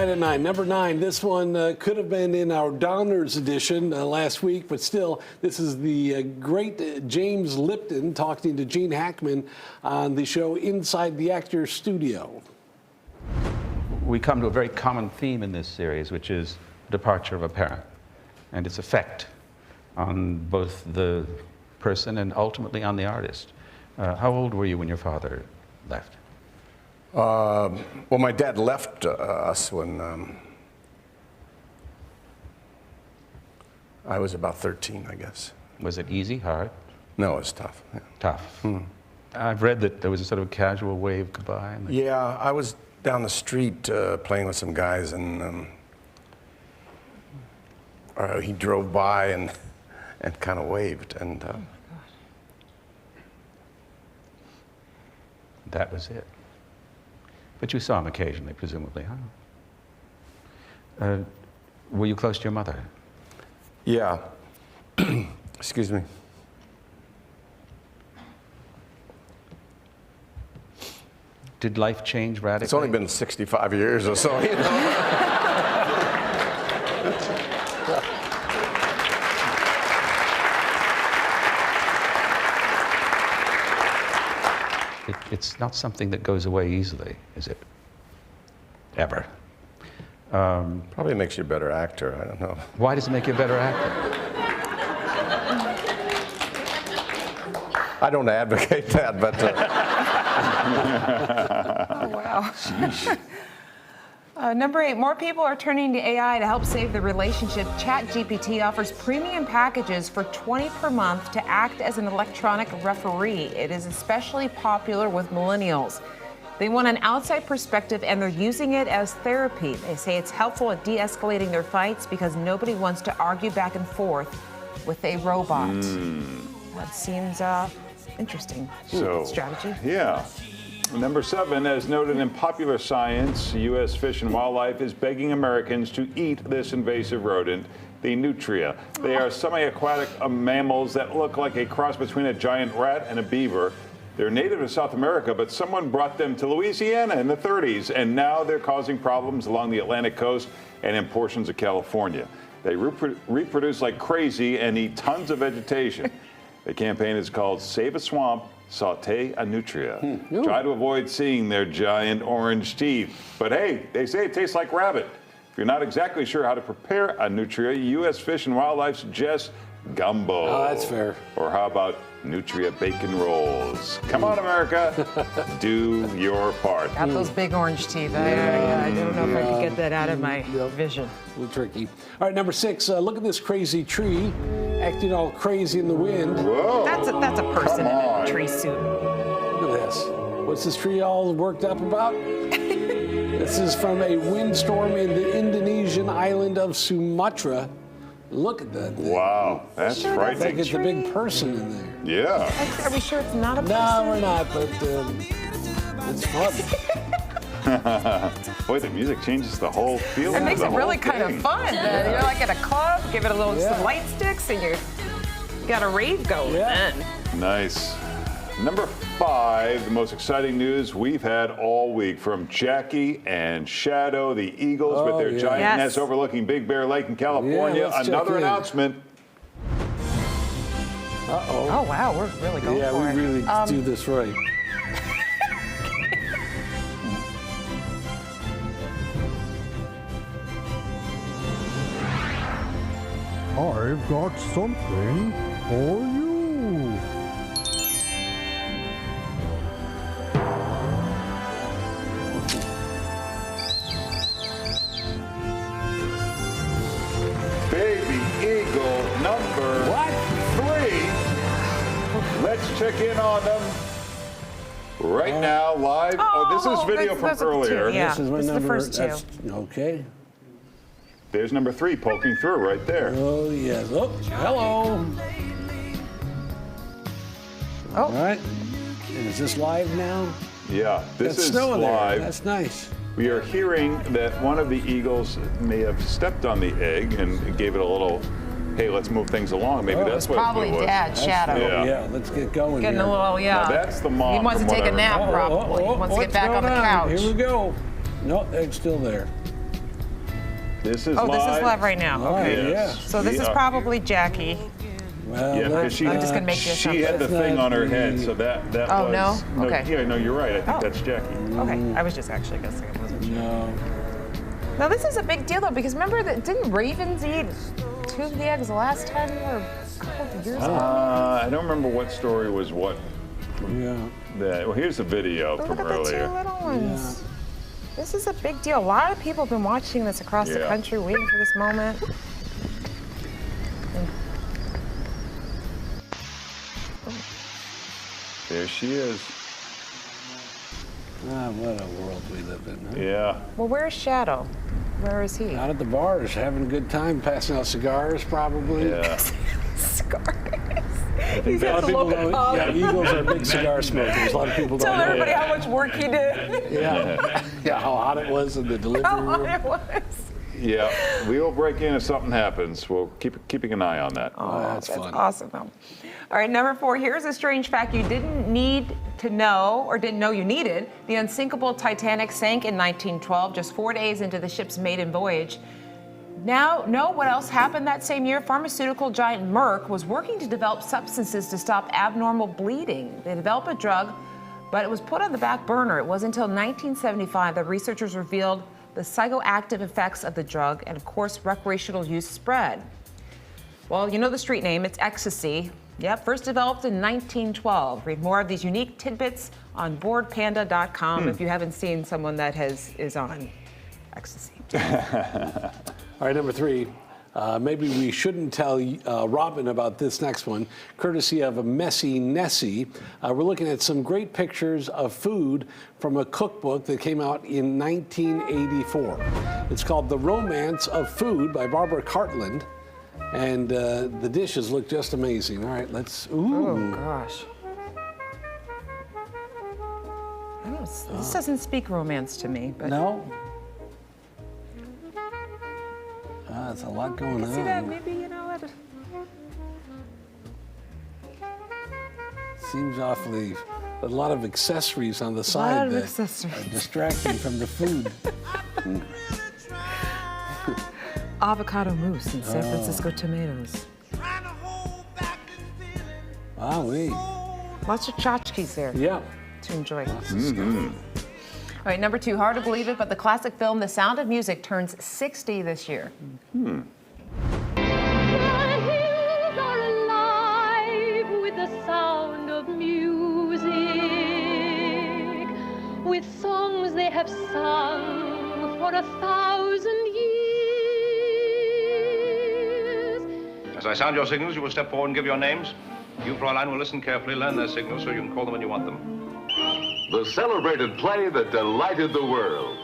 right at 9. Number 9, this one could have been in our Downers edition last week, but still, this is the great James Lipton talking to Gene Hackman on the show Inside the Actors Studio. We come to a very common theme in this series, which is the departure of a parent and its effect on both the person and ultimately on the artist. How old were you when your father left? Well, my dad left us when I was about 13, I guess. Was it easy, hard? No, it was tough. Yeah. Tough. I've read that there was a sort of casual wave goodbye. And Yeah, I was down the street playing with some guys, and he drove by and kind of waved, and that was it. But you saw him occasionally, presumably, huh? Were you close to your mother? yeah. Excuse me. Did life change radically? It's only been 65 years or so, you know. It's not something that goes away easily, is it? Ever. Probably makes you a better actor, I don't know. Why does it make you a better actor? I don't advocate that, but... Oh, wow. Number 8, more people are turning to AI to help save the relationship. ChatGPT offers premium packages for $20 per month to act as an electronic referee. It is especially popular with millennials. They want an outside perspective, and they're using it as therapy. They say it's helpful at de-escalating their fights because nobody wants to argue back and forth with a robot. That seems interesting strategy. Yeah. Number 7, as noted in Popular Science, U.S. Fish and Wildlife is begging Americans to eat this invasive rodent, the nutria. They are semi-aquatic mammals that look like a cross between a giant rat and a beaver. They're native to South America, but someone brought them to Louisiana in the 30s, and now they're causing problems along the Atlantic coast and in portions of California. They reproduce like crazy and eat tons of vegetation. The campaign is called Save a Swamp, Saute a Nutria. Try to avoid seeing their giant orange teeth. But hey, they say it tastes like rabbit. If you're not exactly sure how to prepare a nutria, U.S. Fish and Wildlife suggests gumbo. Oh, that's fair. Or how about nutria bacon rolls? Come on, America. Do your part. Got those big orange teeth. I don't know if I could get that out of my vision. A little tricky. All right, number 6, look at this crazy tree acting all crazy in the wind. Whoa. That's a person in a tree suit. Look at this. What's this tree all worked up about? This is from a windstorm in the Indonesian island of Sumatra. Look at that thing. Wow, that's I frightening. think it's a big person in there. Yeah. Are we sure it's not a person? No, we're not, but it's fun. Boy, the music changes the whole feel. It makes it really kind of fun. You're like at a club, give it a little some light sticks, and you got a rave going then. Nice. Number 5, the most exciting news we've had all week from Jackie and Shadow, the Eagles with their giant nest overlooking Big Bear Lake in California. Another announcement. Oh, wow, we're really going for it. Yeah, we really do this right. I've got something for you. Baby Eagle number 3. Let's check in on them right now, live. This is video from earlier. Yeah, This is my this is the number. first 2. Okay. There's number 3 poking through right there. Oh, yes. Oh, hello. All right. And is this live now? Yeah, this That's is snow there. live. That's nice. We are hearing that one of the eagles may have stepped on the egg and gave it a little, hey, let's move things along. Maybe that's what Probably it was. Dad, Shadow. Yeah. Let's get going Getting here. a little, Now, that's the mom. He wants to from take what a I nap, remember. probably. He wants to get What's back on the going couch. Here we go. No, egg's still there. This is Oh, live. this is live right now. Okay. Yes. So this We is are- probably Jackie. Well, Yeah, because I'm just gonna make this she up. had the thing on her head, so that Oh, was. no? Okay. Yeah, no, you're right. I think Oh. that's Jackie. Okay, I was just actually guessing. I wasn't sure. no. Now this is a big deal though, because remember that didn't ravens eat 2 of the eggs the last time or a couple of years ago? I don't remember what story was what. Yeah. Well, here's the video Look from at the 2 earlier. little ones. This is a big deal. A lot of people have been watching this across the Yeah. country, waiting for this moment. There she is. Ah, what a world we live in. Huh? Yeah. Well, where's Shadow? Where is he? Out at the bars, having a good time, passing out cigars, probably. Yeah. Scars. A He's lot at of the people local don't. pub. Yeah, Eagles are big cigar smokers. A lot of people don't Telling know. everybody how much work he did. Yeah. Yeah, how hot it was in the delivery How hot room. it was. Yeah. We will break in if something happens. We'll keeping an eye on that. Oh, that's fun. Awesome. All right, number 4. Here's a strange fact you didn't need to know or didn't know you needed. The unsinkable Titanic sank in 1912, just 4 days into the ship's maiden voyage. Now, know what else happened that same year? Pharmaceutical giant Merck was working to develop substances to stop abnormal bleeding. They developed a drug, but it was put on the back burner. It wasn't until 1975 that researchers revealed the psychoactive effects of the drug, and of course, recreational use spread. Well, you know the street name, it's ecstasy. Yep, first developed in 1912. Read more of these unique tidbits on boardpanda.com if you haven't seen someone that is on ecstasy. All right, number 3. Maybe we shouldn't tell Robin about this next one, courtesy of a Messy Nessie. We're looking at some great pictures of food from a cookbook that came out in 1984. It's called The Romance of Food by Barbara Cartland. And the dishes look just amazing. All right, let's. Ooh. Oh, gosh. This doesn't speak romance to me, but No? There's a lot going on. see that maybe, you know, Seems awfully. A lot of accessories on the a side lot of that accessories. are distracting from the food. Avocado mousse and Oh. San Francisco tomatoes. Wow, wait. Lots of tchotchkes there Yeah. to enjoy. Mm-hmm. All right, number 2, hard to believe it, but the classic film The Sound of Music turns 60 this year. The hills are alive with the sound of music, with songs they have sung for 1,000 years. As I sound your signals, you will step forward and give your names. You, Fräulein, will listen carefully, learn their signals so you can call them when you want them. The celebrated play that delighted the world.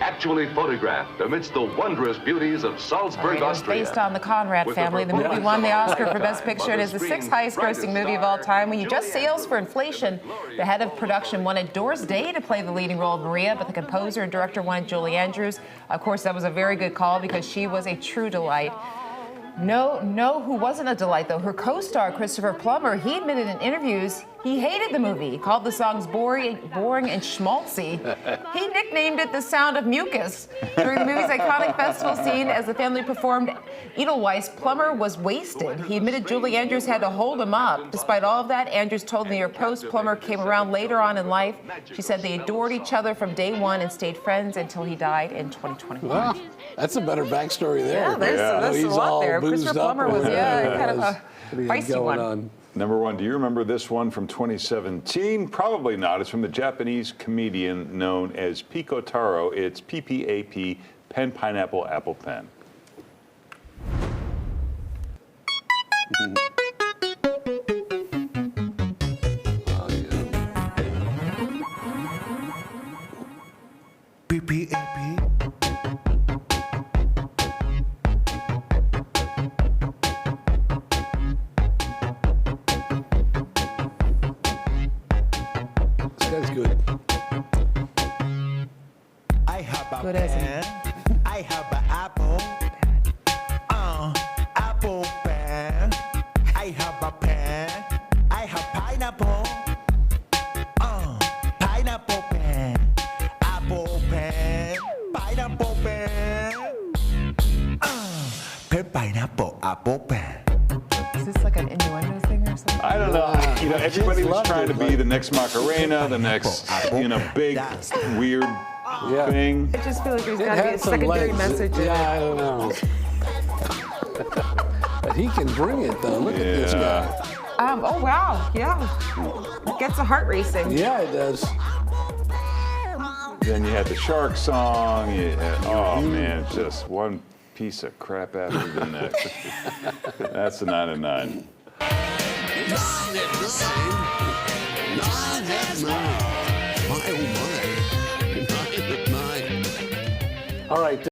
Actually photographed amidst the wondrous beauties of Salzburg, It was Austria. based on the Conrad With the family. The movie performance won the of Oscar for all Best time Picture. It is the on the 6th screen's highest grossing brightest movie of all star, time. When you adjust Julie sales for Andrews, inflation, and the glorious the head of production wanted Doris Day to play the leading role of Maria, but the composer and director wanted Julie Andrews. Of course, that was a very good call because she was a true delight. No, who wasn't a delight, though? Her co-star, Christopher Plummer, he admitted in interviews he hated the movie. He called the songs boring and schmaltzy. He nicknamed it The Sound of Mucus. During the movie's iconic festival scene, as the family performed Edelweiss, Plummer was wasted. He admitted Julie Andrews had to hold him up. Despite all of that, Andrews told the New York Post Plummer came around later on in life. She said they adored each other from day one and stayed friends until he died in 2021. Wow, that's a better backstory there. Yeah, there's He's a lot all there. boozed Christopher up Plummer or was, whatever kind of it a was. What he had feisty going one. on. Number 1, do you remember this one from 2017? Probably not. It's from the Japanese comedian known as Pico Taro. It's PPAP, pen, pineapple, apple pen. PPAP. This guy's good. I have a Good as in- pen. I have an apple. Apple pen. I have a pen. I have pineapple. Pineapple pen. Apple pen. Pineapple pen. apple, pineapple, apple pear. Is this like an innuendo thing or something? I don't know. You know, Kids everybody was loved trying it, to be but- the next Macarena, the next, big, weird Yeah. thing. I just feel like there's It got to be a had some secondary legs. message in Yeah, it. I don't know. But he can bring it, though. Look at this guy. Oh, wow. Yeah. It gets the heart racing. Yeah, it does. Then you had the shark song. You had, oh man, just one piece of crap after the next. That's a 9 of 9. 9 at 9. My, oh my. 9 at 9. All right.